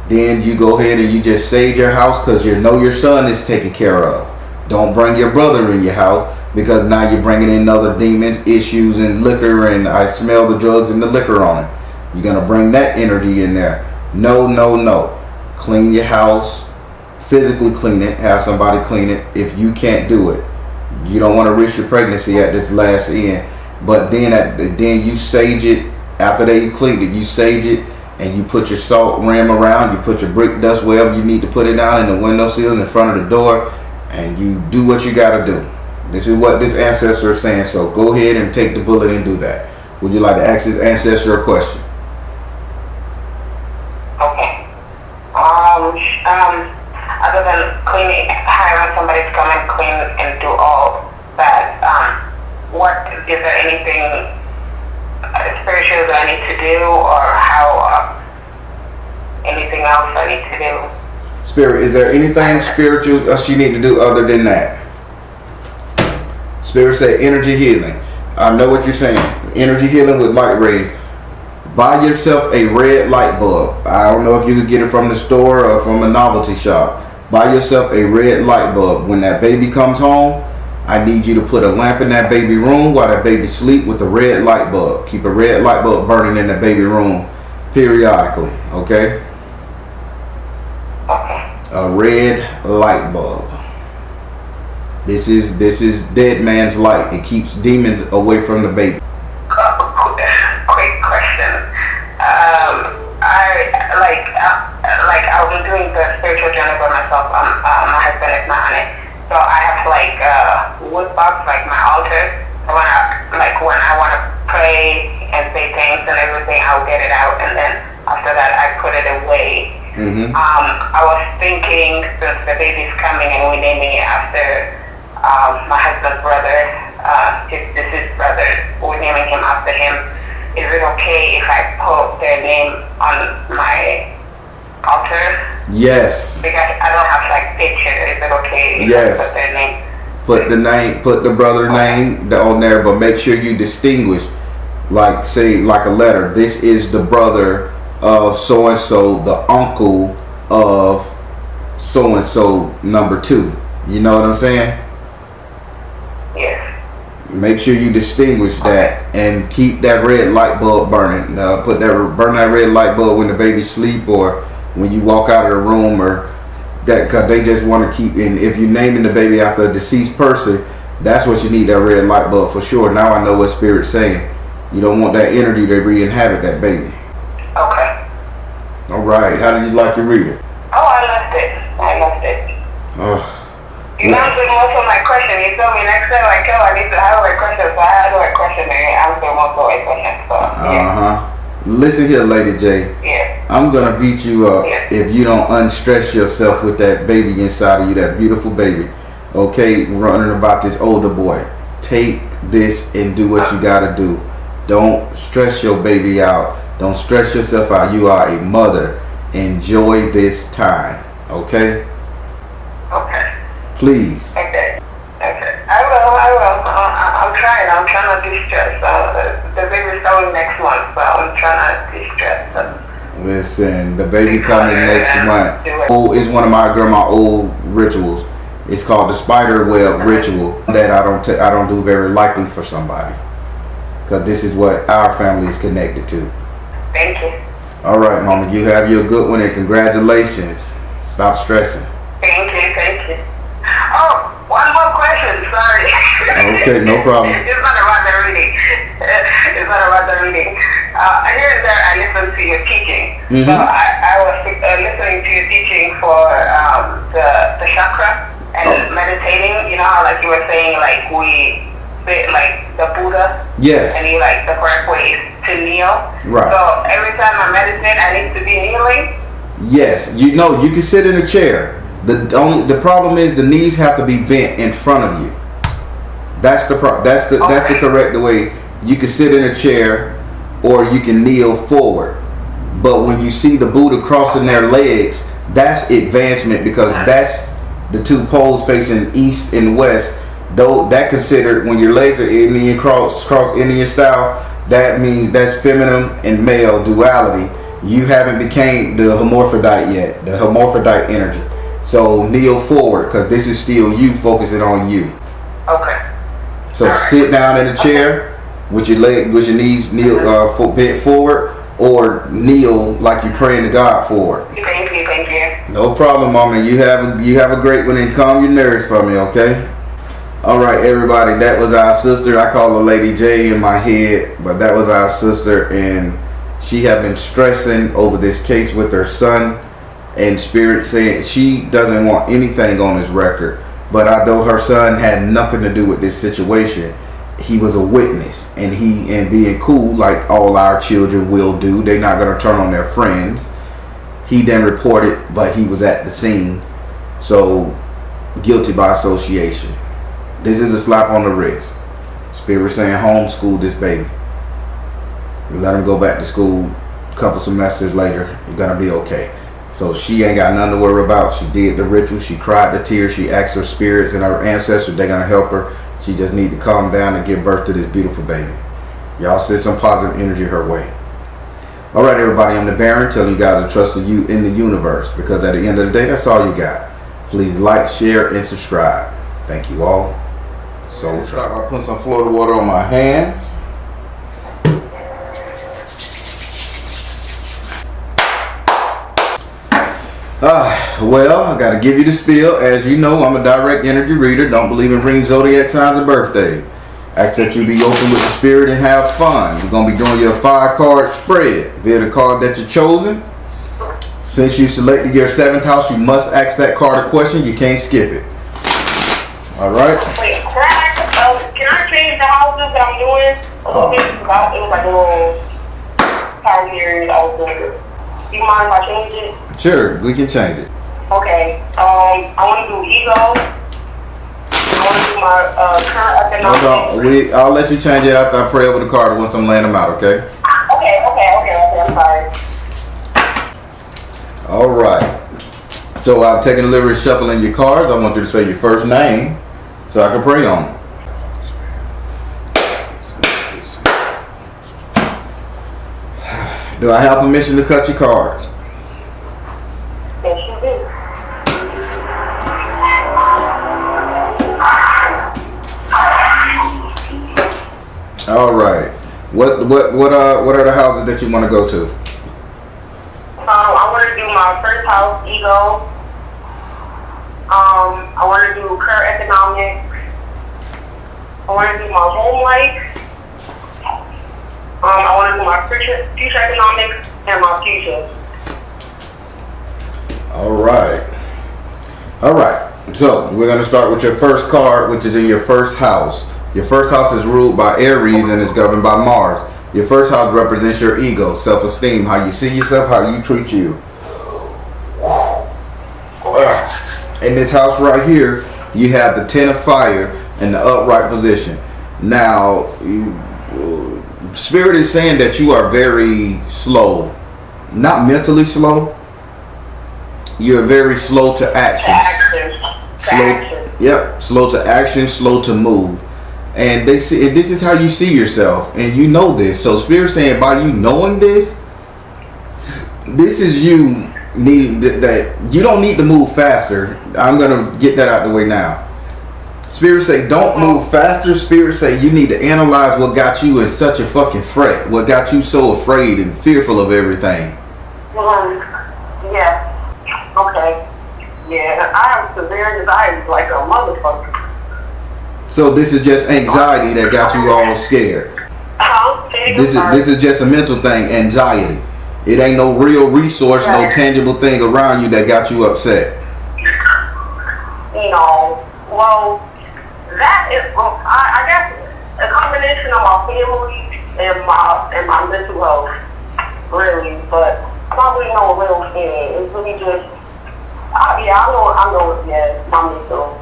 [SPEAKER 2] Then you go ahead and you just sage your house because you know your son is taken care of. Don't bring your brother in your house because now you're bringing in other demons, issues, and liquor, and I smell the drugs and the liquor on it. You're going to bring that energy in there. No, no, no. Clean your house. Physically clean it. Have somebody clean it if you can't do it. You don't want to risk your pregnancy at this last end. But then you sage it. After they cleaned it, you sage it and you put your salt rim around. You put your brick dust wherever you need to put it down, in the windowsills, in front of the door, and you do what you got to do. This is what this ancestor is saying. So go ahead and take the bullet and do that. Would you like to ask this ancestor a question?
[SPEAKER 3] Okay. Other than cleaning, hiring somebody to come and clean and do all that, what is there anything spiritual that I need to do, or how anything else I need to do?
[SPEAKER 2] Spirit, is there anything spiritual she need to do other than that? Spirit say energy healing. I know what you're saying. Energy healing with light rays. Buy yourself a red light bulb. I don't know if you could get it from the store or from a novelty shop. Buy yourself a red light bulb. When that baby comes home, I need you to put a lamp in that baby room while that baby sleep with a red light bulb. Keep a red light bulb burning in that baby room periodically, okay? A red light bulb. This is dead man's light. It keeps demons away from the baby.
[SPEAKER 3] Quick question. I've been doing the spiritual journey by myself. My husband is not on it. So I have like wood box, like my altar. When I want to pray and say things and everything, I'll get it out, and then after that I put it away.
[SPEAKER 2] Mm-hmm.
[SPEAKER 3] I was thinking, since the baby's coming and we're naming it after my husband's brother, his deceased brother, we're naming him after him. Is it okay if I put their name on my altar?
[SPEAKER 2] Yes.
[SPEAKER 3] Because I don't have like picture. Is it okay if I put their name?
[SPEAKER 2] Put the brother name on there, but make sure you distinguish, like say like a letter. This is the brother of so and so, the uncle of so and so number 2. You know what I'm saying?
[SPEAKER 3] Yes.
[SPEAKER 2] Make sure you distinguish that and keep that red light bulb burning. Burn that red light bulb when the baby sleep or when you walk out of the room, or that, because they just want to keep. And if you're naming the baby after a deceased person, that's what you need, that red light bulb for sure. Now I know what Spirit's saying. You don't want that energy to re-inhabit that baby.
[SPEAKER 3] Okay.
[SPEAKER 2] All right. How did you like your reading?
[SPEAKER 3] Oh, I loved it.
[SPEAKER 2] Oh.
[SPEAKER 3] You answered most of my questions. You told me next time I come, I need to have a question. So I had a question and you answered most of my questions. So, yeah.
[SPEAKER 2] Listen here, Lady J.
[SPEAKER 3] Yeah.
[SPEAKER 2] I'm going to beat you up if you don't unstress yourself with that baby inside of you, that beautiful baby. Okay, running about this older boy. Take this and do what you got to do. Don't stress your baby out. Don't stress yourself out. You are a mother. Enjoy this time. Okay?
[SPEAKER 3] Okay.
[SPEAKER 2] Please.
[SPEAKER 3] Okay. I will. I'm trying. I'm trying to de-stress. The baby's coming next month, so I'm trying to de-stress.
[SPEAKER 2] Listen, the baby coming next month. It's one of my grandma's old rituals. It's called the spider web ritual that I don't do very likely for somebody, because this is what our family is connected to.
[SPEAKER 3] Thank you.
[SPEAKER 2] All right, Mama, you have your good one, and congratulations. Stop stressing.
[SPEAKER 3] Thank you. Oh, one more question. Sorry.
[SPEAKER 2] Okay, no problem.
[SPEAKER 3] It's not about the reading. Here and there, I listen to your teaching.
[SPEAKER 2] Mm-hmm.
[SPEAKER 3] So I was listening to your teaching for the chakra and meditating. You know how like you were saying like we bit like the Buddha.
[SPEAKER 2] Yes.
[SPEAKER 3] And you like the correct way is to kneel.
[SPEAKER 2] Right.
[SPEAKER 3] So every time I meditate, I need to be kneeling.
[SPEAKER 2] Yes. You know, you can sit in a chair. The problem is the knees have to be bent in front of you. That's the correct way. You can sit in a chair, or you can kneel forward. But when you see the Buddha crossing their legs, that's advancement, because that's the two poles facing east and west. Though that considered when your legs are Indian cross Indian style, that means that's feminine and male duality. You haven't became the hermaphrodite yet, the hermaphrodite energy. So kneel forward, because this is still you focusing on you.
[SPEAKER 3] Okay.
[SPEAKER 2] So sit down in a chair with your knees bent forward, or kneel like you're praying to God forward.
[SPEAKER 3] Thank you.
[SPEAKER 2] No problem, Mama. You have a great one, and calm your nerves for me, okay? All right, everybody. That was our sister. I call her Lady J in my head, but that was our sister, and she had been stressing over this case with her son, and Spirit saying she doesn't want anything on his record. But although her son had nothing to do with this situation, he was a witness, and being cool like all our children will do, they're not going to turn on their friends. He then reported, but he was at the scene, so guilty by association. This is a slap on the wrist. Spirit saying homeschool this baby. Let him go back to school a couple semesters later. You're going to be okay. So she ain't got nothing to worry about. She did the ritual. She cried the tears. She asked her spirits and her ancestors, they're going to help her. She just need to calm down and give birth to this beautiful baby. Y'all send some positive energy her way. All right, everybody, I'm the Baron, telling you guys to trust you in the universe, because at the end of the day, that's all you got. Please like, share, and subscribe. Thank you all. So we'll start by putting some Florida water on my hands. Well, I got to give you the spiel. As you know, I'm a direct energy reader. Don't believe in ring zodiac signs of birthday. Ask that you be open with the spirit and have fun. We're going to be doing your 5-card spread via the card that you're chosen. Since you selected your 7th house, you must ask that card a question. You can't skip it. All right?
[SPEAKER 3] Wait, can I change the houses that I'm doing? It was like a little power years I was doing. Do you mind if I change it?
[SPEAKER 2] Sure, we can change it.
[SPEAKER 3] Okay. I want to do ego. I want to do my current economic.
[SPEAKER 2] Hold on. I'll let you change it after I pray over the card once I'm laying them out, okay?
[SPEAKER 3] Okay. I'm sorry.
[SPEAKER 2] All right. So I've taken a little bit of shuffling your cards. I want you to say your first name so I can pray on it. Do I have permission to cut your cards?
[SPEAKER 3] Yes, you do.
[SPEAKER 2] All right. What are the houses that you want to go to?
[SPEAKER 3] I want to do my first house, ego. I want to do current economics. I want to do my home life. I want to do my future economics and my future.
[SPEAKER 2] All right. So we're going to start with your first card, which is in your first house. Your first house is ruled by Aries and is governed by Mars. Your first house represents your ego, self-esteem, how you see yourself, how you treat you. In this house right here, you have the 10 of fire in the upright position. Now, Spirit is saying that you are very slow. Not mentally slow. You're very slow to action. Slow to action, slow to move. And they see this is how you see yourself, and you know this. So Spirit saying by you knowing this is you that you don't need to move faster. I'm gonna get that out the way now. Spirit say don't move faster. Spirit say you need to analyze what got you in such a fucking fret. What got you so afraid and fearful of everything.
[SPEAKER 3] Yeah. Okay. Yeah, I have severe anxiety like a motherfucker.
[SPEAKER 2] So this is just anxiety that got you all scared. This is just a mental thing, anxiety. It ain't no real resource, no tangible thing around you that got you upset.
[SPEAKER 3] No. Well, that is, I guess, a combination of my family and my mental health, really. But probably no real thing. It's really just, I know, yeah, my mental.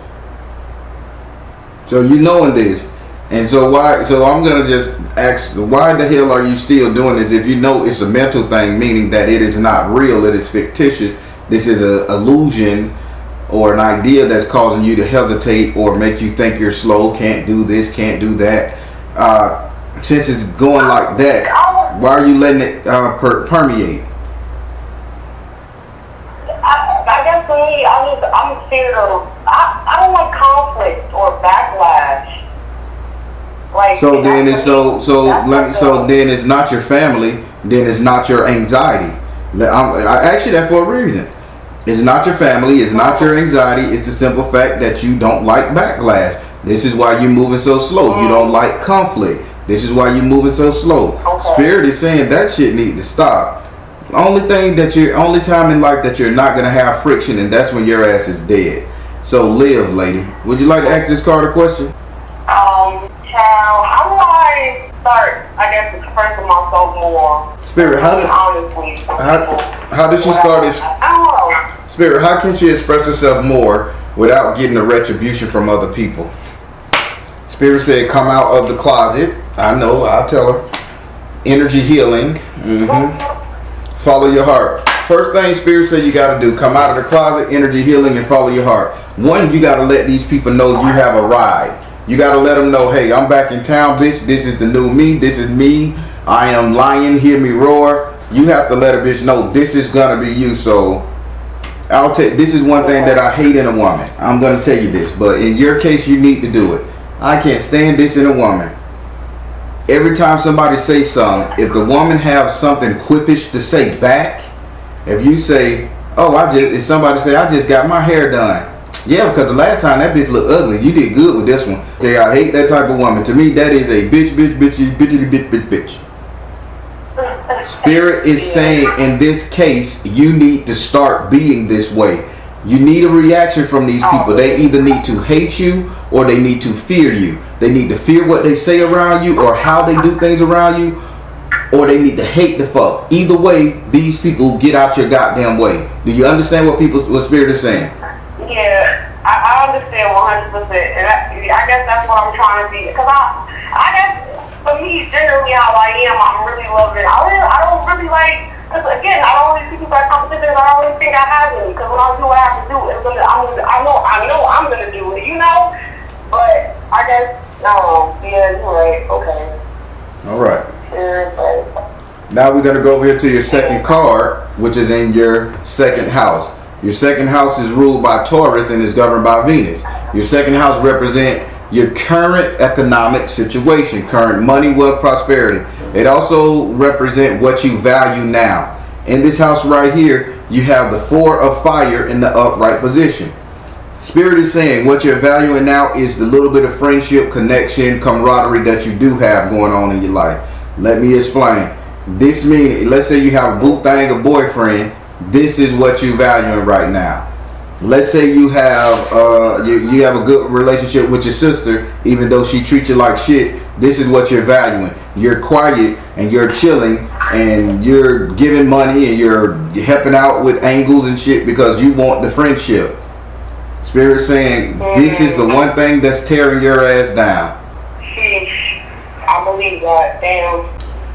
[SPEAKER 2] So you knowing this, and so I'm gonna just ask, why the hell are you still doing this if you know it's a mental thing, meaning that it is not real, it is fictitious, this is an illusion or an idea that's causing you to hesitate or make you think you're slow, can't do this, can't do that. Since it's going like that, why are you letting it permeate?
[SPEAKER 3] I guess for me, I'm scared of, I don't like conflict or backlash. Like,
[SPEAKER 2] so then it's not your family, then it's not your anxiety. I asked you that for a reason. It's not your family, it's not your anxiety, it's the simple fact that you don't like backlash. This is why you're moving so slow. You don't like conflict. This is why you're moving so slow. Okay. Spirit is saying that shit needs to stop. Only time in life that you're not gonna have friction, and that's when your ass is dead. So live, lady. Would you like to ask this card a question?
[SPEAKER 3] Child, how do I start, I guess, expressing myself more?
[SPEAKER 2] Spirit, how does she start this?
[SPEAKER 3] I don't know.
[SPEAKER 2] Spirit, how can she express herself more without getting a retribution from other people? Spirit said, come out of the closet. I know, I'll tell her. Energy healing. Follow your heart. First thing Spirit said you got to do, come out of the closet, energy healing, and follow your heart. One, you got to let these people know you have a ride. You got to let them know, hey, I'm back in town, bitch. This is the new me. This is me. I am lion. Hear me roar. You have to let a bitch know this is going to be you. So this is one thing that I hate in a woman. I'm going to tell you this. But in your case, you need to do it. I can't stand this in a woman. Every time somebody says something, if the woman have something quippish to say back, if you say, if somebody say, I just got my hair done. Yeah, because the last time that bitch looked ugly. You did good with this one. Okay, I hate that type of woman. To me, that is a bitch. Spirit is saying in this case, you need to start being this way. You need a reaction from these people. They either need to hate you or they need to fear you. They need to fear what they say around you or how they do things around you, or they need to hate the fuck. Either way, these people get out your goddamn way. Do you understand what Spirit is saying?
[SPEAKER 3] Yeah, I understand 100%, and I guess that's what I'm trying to be. Because I guess for me, generally how I am, I'm really loving. I don't really like. Because again, I don't really see people at competitions. I don't really think I have any. Because when I do what I have to do, I know I'm gonna do it. You know. But I guess yeah, you're right. Okay.
[SPEAKER 2] All right.
[SPEAKER 3] Yeah,
[SPEAKER 2] now we're gonna go over here to your second card, which is in your second house. Your second house is ruled by Taurus and is governed by Venus. Your second house represents your current economic situation, current money, wealth, prosperity. It also represents what you value now. In this house right here, you have the 4 of fire in the upright position. Spirit is saying what you're valuing now is the little bit of friendship, connection, camaraderie that you do have going on in your life. Let me explain. This means, let's say you have a boot thing, a boyfriend. This is what you're valuing right now. Let's say you have you have a good relationship with your sister, even though she treats you like shit. This is what you're valuing. You're quiet and you're chilling and you're giving money and you're helping out with angles and shit because you want the friendship. Spirit saying this is the one thing that's tearing your ass down.
[SPEAKER 3] Sheesh. I believe that. Damn.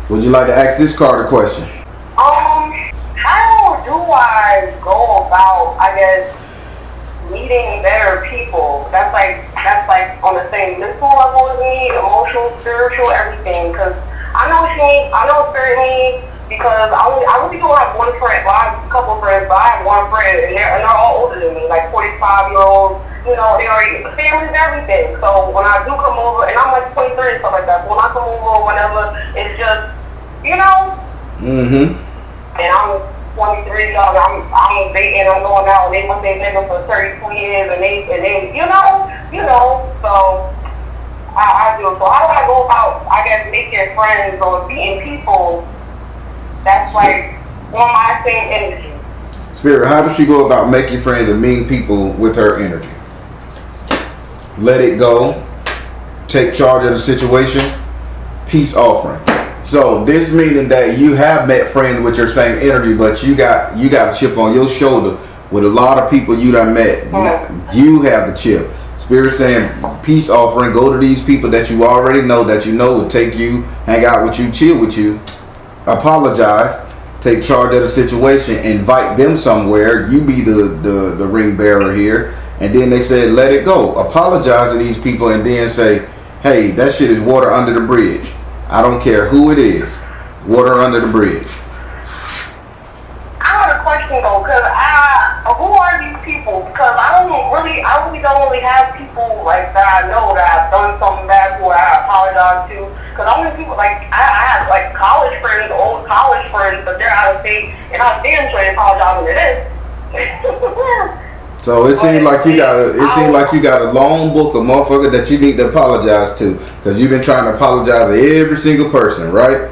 [SPEAKER 2] Would you like to ask this card a question?
[SPEAKER 3] How do I go about, I guess, meeting better people? That's like on the same mental level as me, emotional, spiritual, everything. Because I know Spirit needs because I really do have one friend. Well, I have a couple of friends, but I have one friend, and they're all older than me, like 45-year-olds. You know, they already families and everything. So when I do come over, and I'm like 23 and stuff like that. So when I come over or whenever, it's just, you know.
[SPEAKER 2] Mm-hmm.
[SPEAKER 3] And I'm 23, y'all. I'm dating, I'm going out, and they must have been niggas for 32 years, and they, you know. So I do. So how do I go about, I guess, making friends or meeting people that's like on my same energy?
[SPEAKER 2] Spirit, how does she go about making friends and meeting people with her energy? Let it go. Take charge of the situation. Peace offering. So this meaning that you have met friends with your same energy, but you got a chip on your shoulder with a lot of people you done met. You have the chip. Spirit saying peace offering. Go to these people that you already know, that you know will take you, hang out with you, chill with you. Apologize. Take charge of the situation. Invite them somewhere. You be the ring bearer here. And then they said, let it go. Apologize to these people and then say, hey, that shit is water under the bridge. I don't care who it is. Water under the bridge.
[SPEAKER 3] I have a question though, because who are these people? Because I really don't really have people like that I know that I've done something bad to or I apologize to. Because only people like I have like college friends, old college friends, but they're out of state, and I'm damn sure they apologizing to this.
[SPEAKER 2] So it seems like you got a long book of motherfuckers that you need to apologize to, because you've been trying to apologize to every single person, right?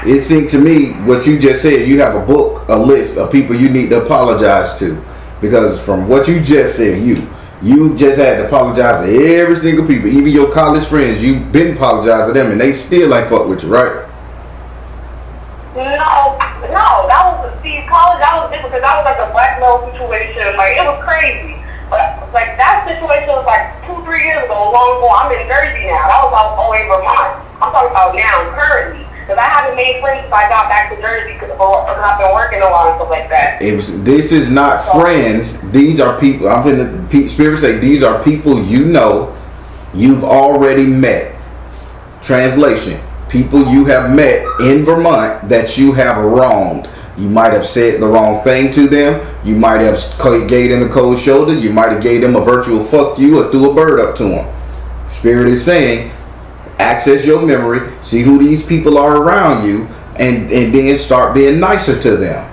[SPEAKER 2] It seemed to me what you just said, you have a list of people you need to apologize to, because from what you just said, you just had to apologize to every single people, even your college friends. You've been apologizing to them, and they still ain't fuck with you, right?
[SPEAKER 3] No, that was college. That was different because that was like a blackmail situation. Like it was crazy. But like that situation was like 2-3 years ago, long ago. I'm in Jersey now. That was about 08 Vermont. I'm talking about now, currently. Because I haven't made friends since I got back to Jersey because I've been working a lot and stuff like that.
[SPEAKER 2] This is not friends. These are people. I'm in the Spirit say these are people you know, you've already met. Translation: people you have met in Vermont that you have wronged. You might have said the wrong thing to them. You might have gave them a cold shoulder. You might have gave them a virtual fuck you or threw a bird up to them. Spirit is saying, access your memory, see who these people are around you, and then start being nicer to them.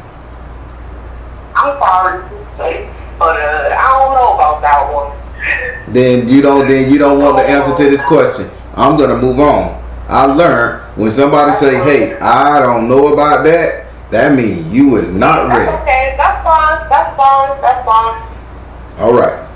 [SPEAKER 3] I'm sorry to say, but I don't know about that one.
[SPEAKER 2] Then you don't want the answer to this question. I'm gonna move on. I learned when somebody say, hey, I don't know about that, that means you is not ready.
[SPEAKER 3] That's okay. That's fine.
[SPEAKER 2] All right.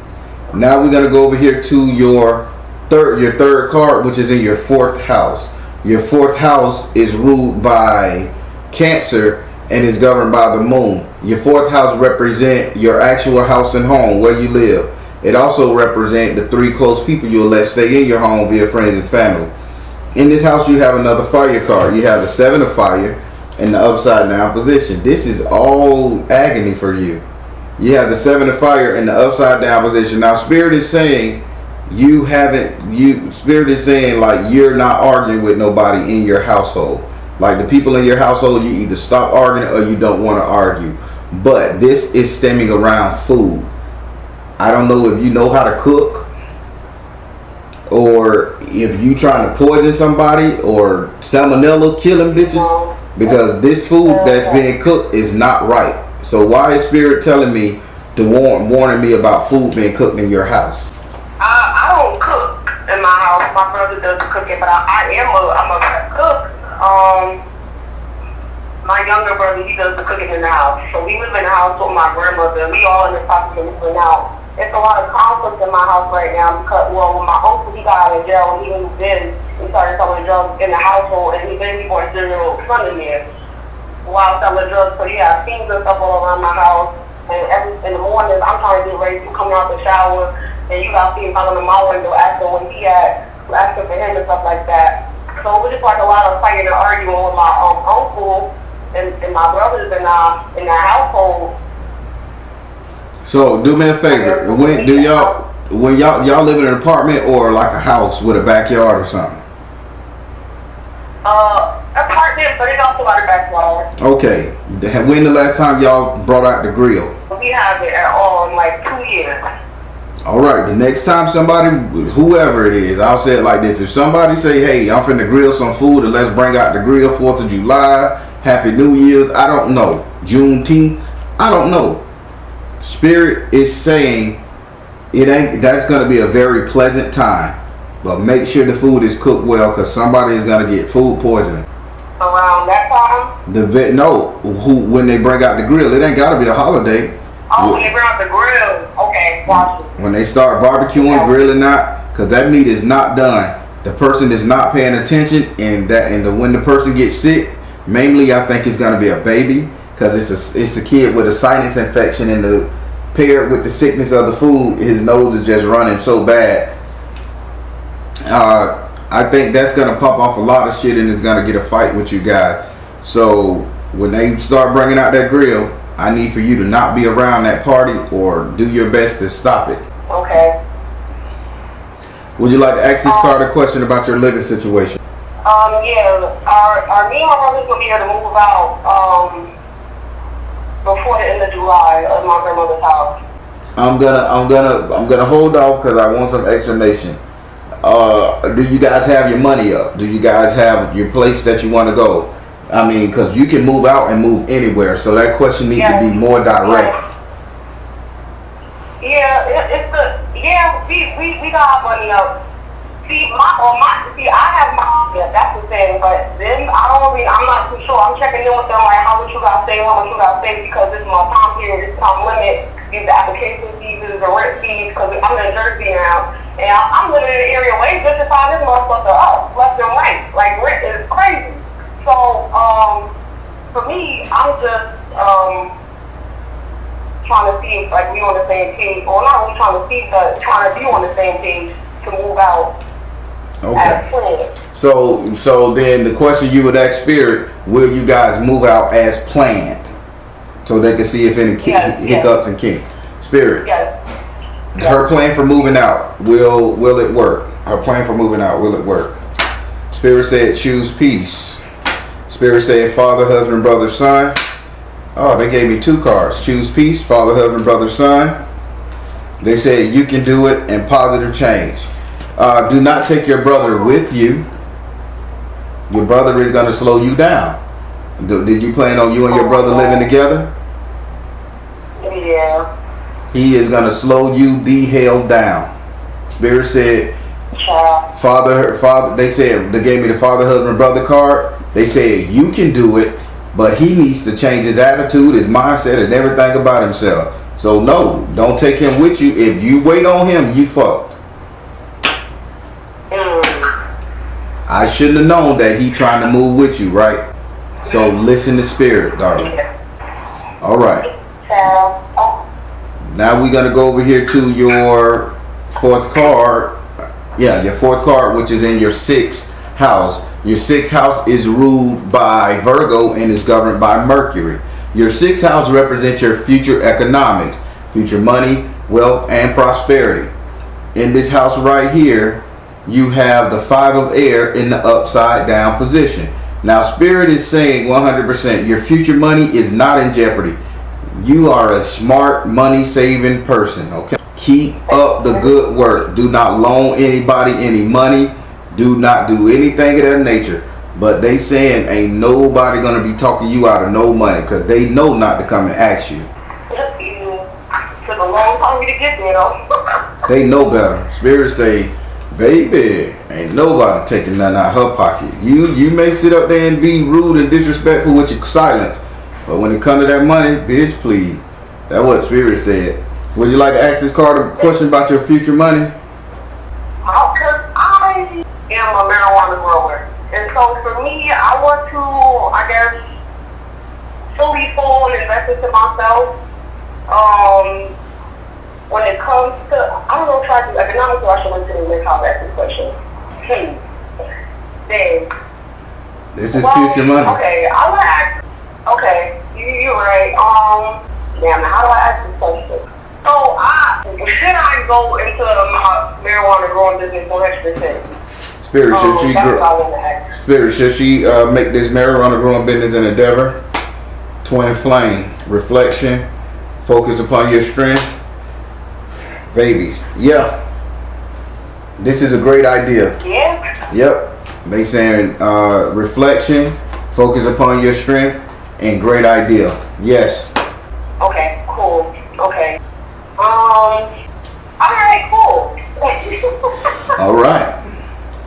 [SPEAKER 2] Now we're gonna go over here to your third card, which is in your fourth house. Your fourth house is ruled by Cancer and is governed by the moon. Your fourth house represents your actual house and home, where you live. It also represents the 3 close people you'll let stay in your home via friends and family. In this house, you have another fire card. You have the 7 of fire in the upside down position. This is all agony for you. You have the 7 of fire in the upside down position. Now, Spirit is saying Spirit is saying like you're not arguing with nobody in your household. Like the people in your household, you either stop arguing or you don't want to argue. But this is stemming around food. I don't know if you know how to cook, or if you trying to poison somebody, or salmonella killing bitches, because this food that's being cooked is not right. So why is Spirit telling me to warning me about food being cooked in your house?
[SPEAKER 3] I don't cook in my house. My brother does the cooking, but I'm a cook. My younger brother, he does the cooking in the house. So we live in the house with my grandmother. We all in the process of moving out. It's a lot of conflict in my house right now because, well, when my uncle, he got out of jail, and he moved in, he started selling drugs in the household, and he bought a 0-year-old son in there while selling drugs. So he has things and stuff all around my house. And in the mornings, I'm trying to get ready to come out the shower, and you got to see him out of my window asking where he at, asking for him and stuff like that. So it was just like a lot of fighting and arguing with my uncle and my brothers in our household.
[SPEAKER 2] So do me a favor. When y'all live in an apartment or like a house with a backyard or something?
[SPEAKER 3] Apartment, but it's also out of backyard.
[SPEAKER 2] Okay. When the last time y'all brought out the grill?
[SPEAKER 3] We have it at all in like 2 years.
[SPEAKER 2] All right. The next time somebody, whoever it is, I'll say it like this. If somebody say, hey, I'm finna grill some food and let's bring out the grill, 4th of July, Happy New Year's, I don't know. Juneteenth, I don't know. Spirit is saying that's going to be a very pleasant time. But make sure the food is cooked well, because somebody is going to get food poisoning.
[SPEAKER 3] Around that time?
[SPEAKER 2] When they bring out the grill, it ain't got to be a holiday.
[SPEAKER 3] Oh, when they bring out the grill. Okay, gotcha.
[SPEAKER 2] When they start barbecuing, grilling out, because that meat is not done. The person is not paying attention, and when the person gets sick, mainly I think it's going to be a baby, because it's a kid with a sinus infection, and paired with the sickness of the food, his nose is just running so bad. I think that's going to pop off a lot of shit, and it's going to get a fight with you guys. So when they start bringing out that grill, I need for you to not be around that party or do your best to stop it.
[SPEAKER 3] Okay.
[SPEAKER 2] Would you like to ask this card a question about your living situation?
[SPEAKER 3] Yeah. Are me and my brothers gonna be able to move out before the end of July at my grandmother's house?
[SPEAKER 2] I'm gonna hold off because I want some explanation. Do you guys have your money up? Do you guys have your place that you want to go? I mean, because you can move out and move anywhere, so that question needs to be more direct.
[SPEAKER 3] Yeah, we got our money up. See, I have my, that's the thing, but then I'm not too sure. I'm checking in with them, like, how much you got to save, because this is my time period, this time limit, these application fees, the rent fees, because I'm in Jersey now, and I'm living in an area way just to find this motherfucker up, left and right. Like, rent is crazy. So, for me, I'm just, trying to see if, like, we on the same page, or not really trying to see, but trying to be on the same page to move out.
[SPEAKER 2] Okay. So then the question you would ask Spirit, will you guys move out as planned? So they can see if any hiccups and kinks. Spirit.
[SPEAKER 3] Yes.
[SPEAKER 2] Her plan for moving out, will it work? Her plan for moving out, will it work? Spirit said choose peace. Spirit said father, husband, brother, son. Oh, they gave me 2 cards. Choose peace, father, husband, brother, son. They said you can do it and positive change. Do not take your brother with you. Your brother is going to slow you down. Did you plan on you and your brother living together?
[SPEAKER 3] Yeah.
[SPEAKER 2] He is going to slow you the hell down. Spirit said, father, they said, they gave me the father, husband, brother card. They said you can do it, but he needs to change his attitude, his mindset, and everything about himself. So no, don't take him with you. If you wait on him, you fucked. I shouldn't have known that he trying to move with you, right? So listen to Spirit, darling. All right. Now we're going to go over here to your 4th card. Yeah, your 4th card, which is in your 6th house. Your 6th house is ruled by Virgo and is governed by Mercury. Your 6th house represents your future economics, future money, wealth, and prosperity. In this house right here, you have the 5 of air in the upside down position. Now Spirit is saying 100% your future money is not in jeopardy. You are a smart money saving person, okay? Keep up the good work. Do not loan anybody any money. Do not do anything of that nature. But they saying ain't nobody gonna be talking you out of no money, because they know not to come and ask you.
[SPEAKER 3] Took a long time to get there though.
[SPEAKER 2] They know better. Spirit say, baby, ain't nobody taking nothing out of her pocket. You may sit up there and be rude and disrespectful with your silence, but when it comes to that money, bitch, please. That's what Spirit said. Would you like to ask this card a question about your future money?
[SPEAKER 3] Because I am a marijuana grower, and so for me, I want to, I guess, fully invest into myself. When it comes to, I don't know if I do economics or I should went to the next house ask this question. Then.
[SPEAKER 2] This is future money.
[SPEAKER 3] Okay, I want to ask. Okay, you're right. Damn, how do I ask this question? So, should I go into my marijuana growing business 100%?
[SPEAKER 2] Spirit, should she make this marriage on a growing business and endeavor? Twin flame, reflection, focus upon your strength. Babies, yeah. This is a great idea.
[SPEAKER 3] Yeah.
[SPEAKER 2] Yep. They saying reflection, focus upon your strength, and great idea. Yes.
[SPEAKER 3] Okay, cool. Okay. Alright, cool.
[SPEAKER 2] All right.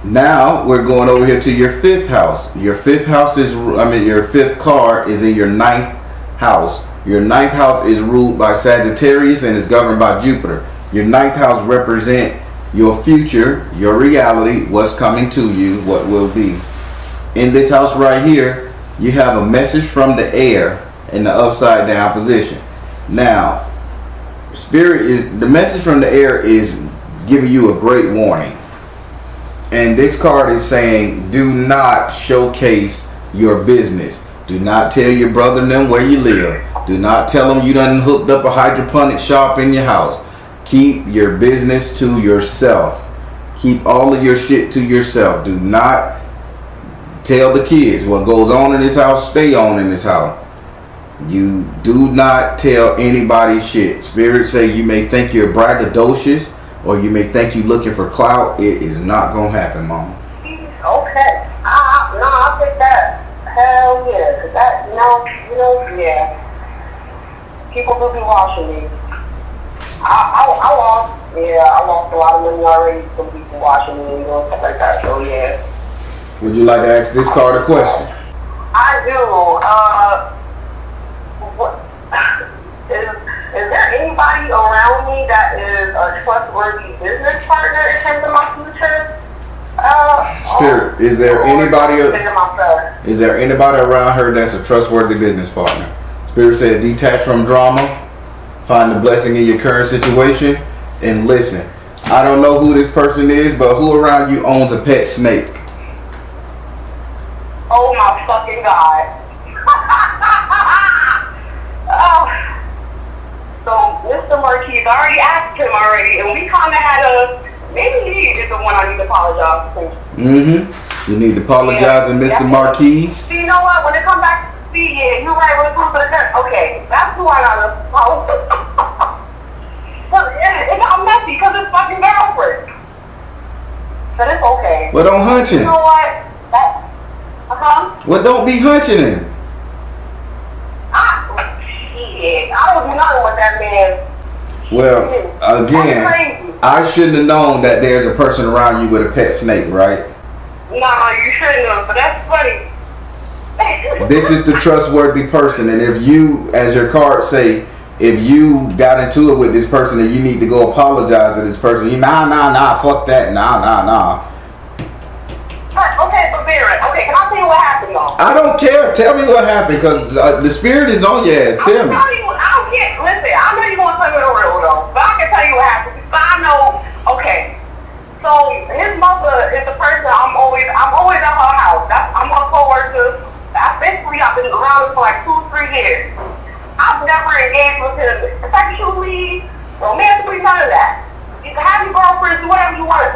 [SPEAKER 2] Now we're going over here to your 5th house. Your 5th house is, your 5th card is in your 9th house. Your 9th house is ruled by Sagittarius and is governed by Jupiter. Your 9th house represents your future, your reality, what's coming to you, what will be. In this house right here, you have a message from the air in the upside down position. Now, the message from the air is giving you a great warning. And this card is saying, do not showcase your business. Do not tell your brother and them where you live. Do not tell them you done hooked up a hydroponic shop in your house. Keep your business to yourself. Keep all of your shit to yourself. Do not tell the kids what goes on in this house, stay on in this house. You do not tell anybody shit. Spirit say you may think you're braggadocious or you may think you're looking for clout. It is not going to happen, Mama.
[SPEAKER 3] Okay. No, I'll take that. Hell yeah. Cause that, yeah. People will be watching me. I lost a lot of money already from people watching me and stuff like that. So yeah.
[SPEAKER 2] Would you like to ask this card a question?
[SPEAKER 3] I do. What is there anybody around me that is a trustworthy business partner in terms of my future?
[SPEAKER 2] Spirit, is there anybody around her that's a trustworthy business partner? Spirit said detach from drama, find the blessing in your current situation, and listen. I don't know who this person is, but who around you owns a pet snake?
[SPEAKER 3] Oh my fucking God. So Mr. Marquis, I already asked him already, and we kind of had maybe he is the one I need to apologize to.
[SPEAKER 2] You need to apologize to Mr. Marquis.
[SPEAKER 3] See, you know what? When it comes back, you're right. When it comes to the church, okay, that's who I gotta apologize. It got messy because it's fucking girlfriend. But it's okay.
[SPEAKER 2] Well, don't hunch him.
[SPEAKER 3] You know what?
[SPEAKER 2] Well, don't be hunching him.
[SPEAKER 3] I don't do nothing with that man.
[SPEAKER 2] Well, again, I shouldn't have known that there's a person around you with a pet snake, right?
[SPEAKER 3] Nah, you shouldn't have, but that's funny.
[SPEAKER 2] This is the trustworthy person, and if you, as your cards say, if you got into it with this person and you need to go apologize to this person, nah, fuck that, nah.
[SPEAKER 3] Okay, but Baron, can I tell you what happened though?
[SPEAKER 2] I don't care. Tell me what happened, because the spirit is on your ass. Tell me.
[SPEAKER 3] Listen, I know you want to tell me the real though, but I can tell you what happened. So I know, okay. So his mother is the person I'm always at her house. I'm her coworker. I've been around him for like 2-3 years. I've never engaged with him sexually, romantically, none of that. You can have your girlfriends, do whatever you want.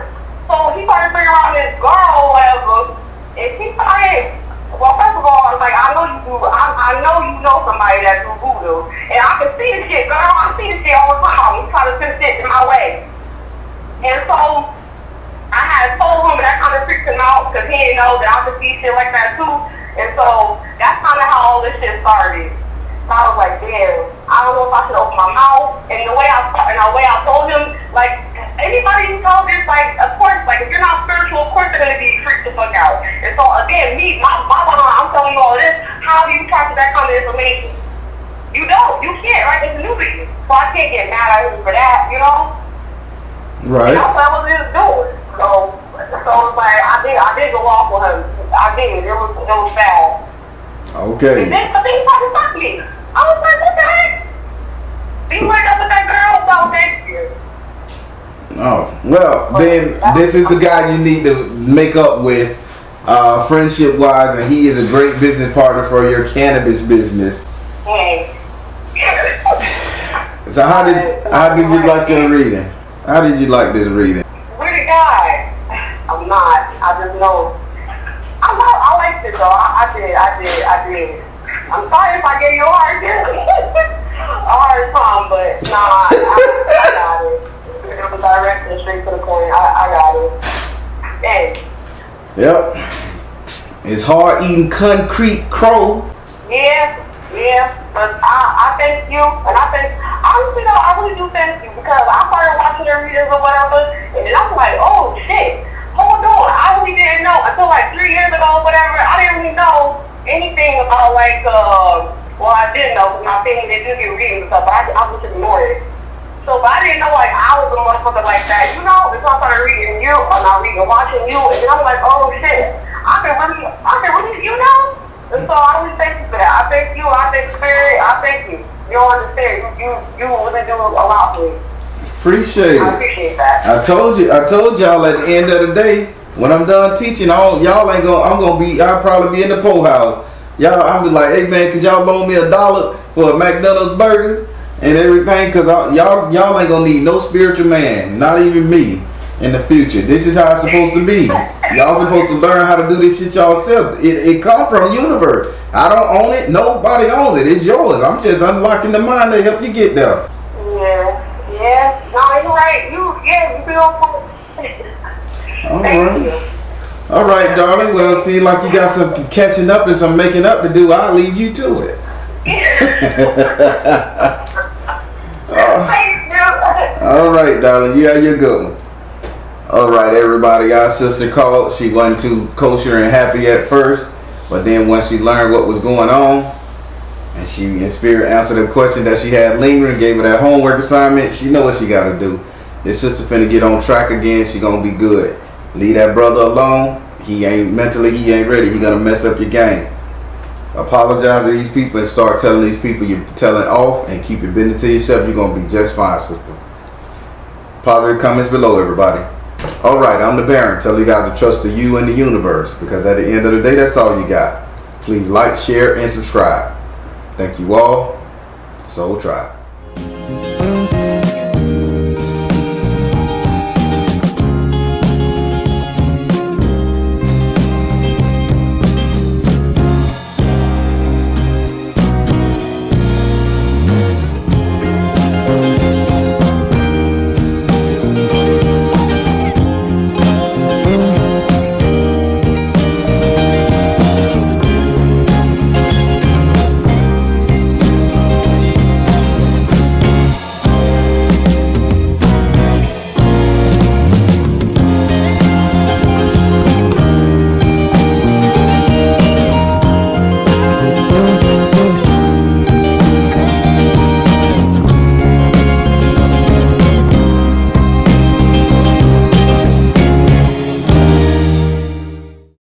[SPEAKER 3] So he started figuring around this girl or whatever, and she started, well, first of all, I was like, I know you know somebody that do voodoo, and I can see this shit, girl, I see this shit all the time. He's trying to send shit in my way. And so I had told him, and that kind of freaked him out, because he didn't know that I could see shit like that too. And so that's kind of how all this shit started. So I was like, damn, I don't know if I should open my mouth. And the way I told him, like, anybody who tells this, like, of course, like, if you're not spiritual, of course they're going to be freaked the fuck out. And so, again, I'm telling you all this, how do you process that kind of information? You don't. You can't, right? It's new to you. So I can't get mad at him for that, you know?
[SPEAKER 2] Right.
[SPEAKER 3] And that's what I was just doing. So it's like, I did go off with him. I did. It was bad.
[SPEAKER 2] Okay.
[SPEAKER 3] And then he fucking fucked me. I was like, what the heck? He went up with that girl, so thank you.
[SPEAKER 2] Oh, well, then this is the guy you need to make up with friendship wise, and he is a great business partner for your cannabis business.
[SPEAKER 3] Hey.
[SPEAKER 2] So how did you like your reading? How did you like this reading?
[SPEAKER 3] We're the guy. I'm not. I just know. I liked it though. I did. I'm sorry if I gave you a hard time, but nah, I got it. It was direct and straight to the point. I got it. Dang.
[SPEAKER 2] Yep. It's hard eating concrete crow.
[SPEAKER 3] Yeah. But I thank you, and I think honestly though, I really do thank you because I started watching their videos or whatever, and then I was like, oh shit, hold on, I really didn't know until like 3 years ago or whatever. I didn't really know anything about like well, I didn't know because my family they do get readings and stuff, but I just ignored it. So, but I didn't know like I was a motherfucker like that, you know. Until I started reading you, or not reading, watching you, and then I'm like, oh shit, I can really, you know. And so I really thank you for that. I thank you. I thank Spirit. I thank you. You don't understand. You really do a lot for me.
[SPEAKER 2] Appreciate it.
[SPEAKER 3] I appreciate that.
[SPEAKER 2] I told y'all at the end of the day, when I'm done teaching, y'all ain't gonna. I'll probably be in the poll house. I'll be like, hey man, could y'all loan me $1 for a McDonald's burger and everything? Cause y'all ain't gonna need no spiritual man, not even me, in the future. This is how it's supposed to be. Y'all supposed to learn how to do this shit yourself. It come from the universe. I don't own it. Nobody owns it. It's yours. I'm just unlocking the mind to help you get there.
[SPEAKER 3] Yeah. No, you're right. You feel.
[SPEAKER 2] All right, darling. Well, see, like you got some catching up and some making up to do. I'll leave you to it. All right, darling. You have your good one. All right, everybody. Our sister called. She wasn't too kosher and happy at first, but then once she learned what was going on, and she in spirit answered the question that she had lingering, gave her that homework assignment, she know what she got to do. This sister finna get on track again. She gonna be good. Leave that brother alone. He ain't ready. He gonna mess up your game. Apologize to these people and start telling these people you're telling off, and keep your business to yourself. You're gonna be just fine, sister. Positive comments below, everybody. All right, I'm the Baron. Tell you guys to trust in you and the universe, because at the end of the day, that's all you got. Please like, share, and subscribe. Thank you all. Soul Tribe.